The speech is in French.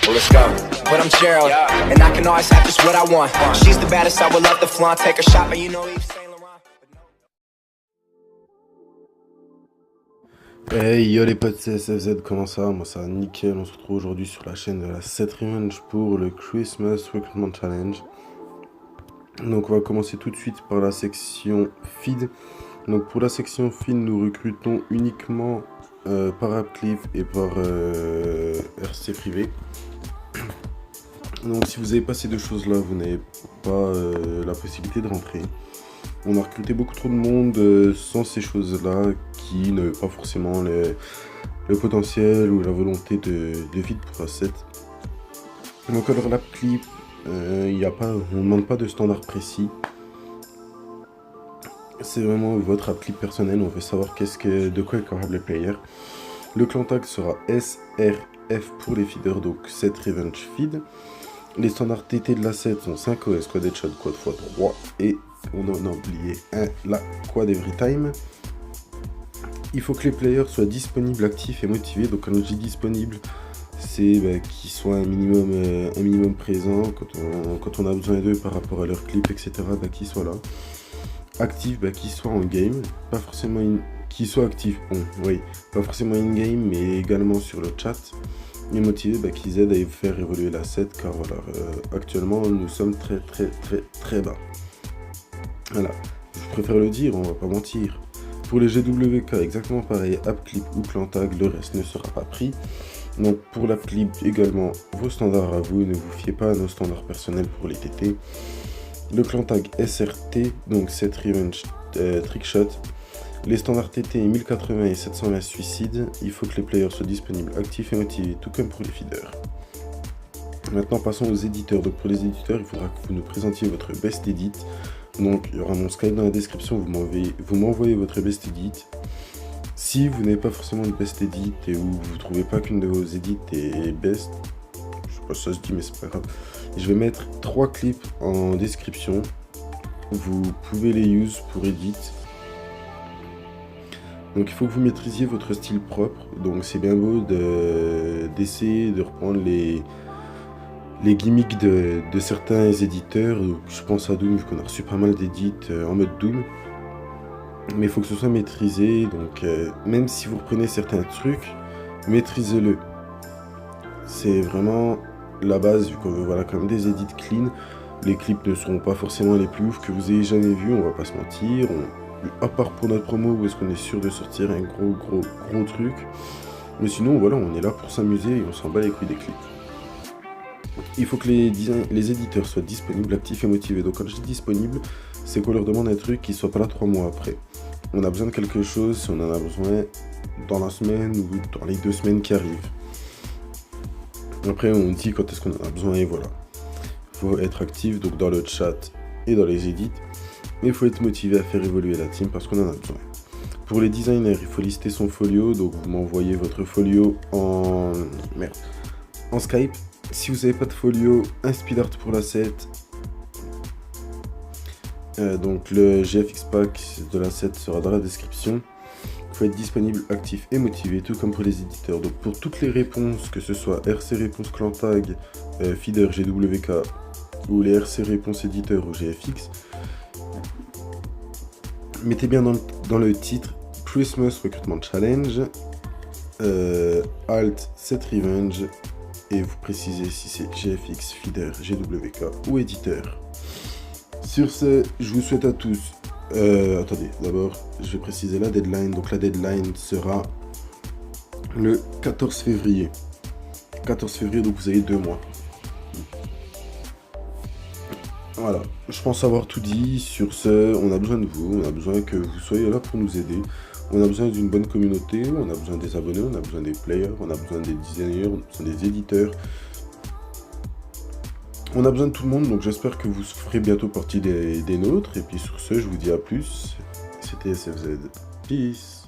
Well, let's go. But I'm Gerald, and I can always have just what I want. She's the baddest, I would love to flaunt. Take her shopping, you know Yves Saint Laurent. Hey yo les potes, c'est SFZ, comment ça va? Moi ça va nickel, on se retrouve aujourd'hui sur la chaîne de la 7 Revenge pour le Christmas Recruitment Challenge. Donc on va commencer tout de suite par la section feed. Donc pour la section feed, nous recrutons uniquement par Appcliff et par RC privé. Donc si vous avez pas ces deux choses là, vous n'avez pas la possibilité de rentrer. On a recruté beaucoup trop de monde sans ces choses-là, qui n'avaient pas forcément le potentiel ou la volonté de feed pour A7. Donc alors l'Appcliff, on ne demande pas de standard précis. C'est vraiment votre Appcliff personnel, on veut savoir de quoi est capable le player. Le clan tag sera SRF pour les feeders, donc 7 Revenge feed. Les standards TT de la 7 sont 5 OS, quad headshot, quad x3 et on en a oublié un, la quad every time. Il faut que les players soient disponibles, actifs et motivés. Donc quand je dis disponible, c'est qu'ils soient un minimum présent quand on a besoin d'eux par rapport à leur clip, etc. Qu'ils soient là. Actifs, qu'ils soient en game, pas forcément qu'ils soient actifs, pas forcément in game, mais également sur le chat. Et motivés, qu'ils aident à faire évoluer la 7, car voilà, actuellement nous sommes très bas. Voilà, je préfère le dire, on va pas mentir. Pour les GWK, exactement pareil, Appcliff ou clan tag, le reste ne sera pas pris. Donc pour l'Appcliff également, vos standards à vous, ne vous fiez pas à nos standards personnels pour les TT. Le clan tag SRT, donc 7 Revenge Trickshot. Les standards TT 1080 et 720 suicide. Il faut que les players soient disponibles, actifs et motivés, tout comme pour les feeders. Maintenant passons aux éditeurs. Donc pour les éditeurs, il faudra que vous nous présentiez votre best edit. Donc il y aura mon Skype dans la description, vous m'envoyez votre best edit. Si vous n'avez pas forcément de best edit et où vous ne trouvez pas qu'une de vos edits est best, je sais pas si ça se dit mais c'est pas grave. Je vais mettre 3 clips en description. Vous pouvez les use pour edit. Donc il faut que vous maîtrisiez votre style propre. Donc c'est bien beau d'essayer de reprendre les gimmicks de certains éditeurs. Je pense à Doom, vu qu'on a reçu pas mal d'édits en mode Doom. Mais il faut que ce soit maîtrisé. Donc même si vous reprenez certains trucs, maîtrisez-le. C'est vraiment la base, vu qu'on veut voilà, quand même des edits clean. Les clips ne seront pas forcément les plus ouf que vous ayez jamais vus, on va pas se mentir. À part pour notre promo où est-ce qu'on est sûr de sortir un gros truc. Mais sinon voilà, on est là pour s'amuser et on s'en bat les couilles des clips. Il faut que les éditeurs soient disponibles, actifs et motivés. Donc quand je dis disponible, c'est qu'on leur demande un truc qui soit pas là 3 mois après. On a besoin de quelque chose, si on en a besoin dans la semaine ou dans les 2 semaines qui arrivent. Après on dit quand est-ce qu'on en a besoin et voilà. Il faut être actif donc dans le chat et dans les edits. Et il faut être motivé à faire évoluer la team parce qu'on en a besoin. Pour les designers, il faut lister son folio. Donc vous m'envoyez votre folio en Skype. Si vous n'avez pas de folio, un speed art pour la 7. Donc le GFX pack de la 7 sera dans la description. Il faut être disponible, actif et motivé, tout comme pour les éditeurs. Donc pour toutes les réponses, que ce soit RC réponse clan tag, feeder GWK ou les RC réponses éditeurs ou GFX, mettez bien dans le titre Christmas Recruitment Challenge, Alt 7 Revenge, et vous précisez si c'est GFX, feeder, GWK ou éditeur. Sur ce, je vous souhaite à tous. Attendez, d'abord, je vais préciser la deadline. Donc la deadline sera le 14 février. 14 février, donc vous avez 2 mois. Voilà, je pense avoir tout dit. Sur ce, on a besoin de vous, on a besoin que vous soyez là pour nous aider. On a besoin d'une bonne communauté, on a besoin des abonnés, on a besoin des players, on a besoin des designers, on a besoin des éditeurs. On a besoin de tout le monde, donc j'espère que vous ferez bientôt partie des nôtres. Et puis sur ce, je vous dis à plus. C'était SFZ. Peace.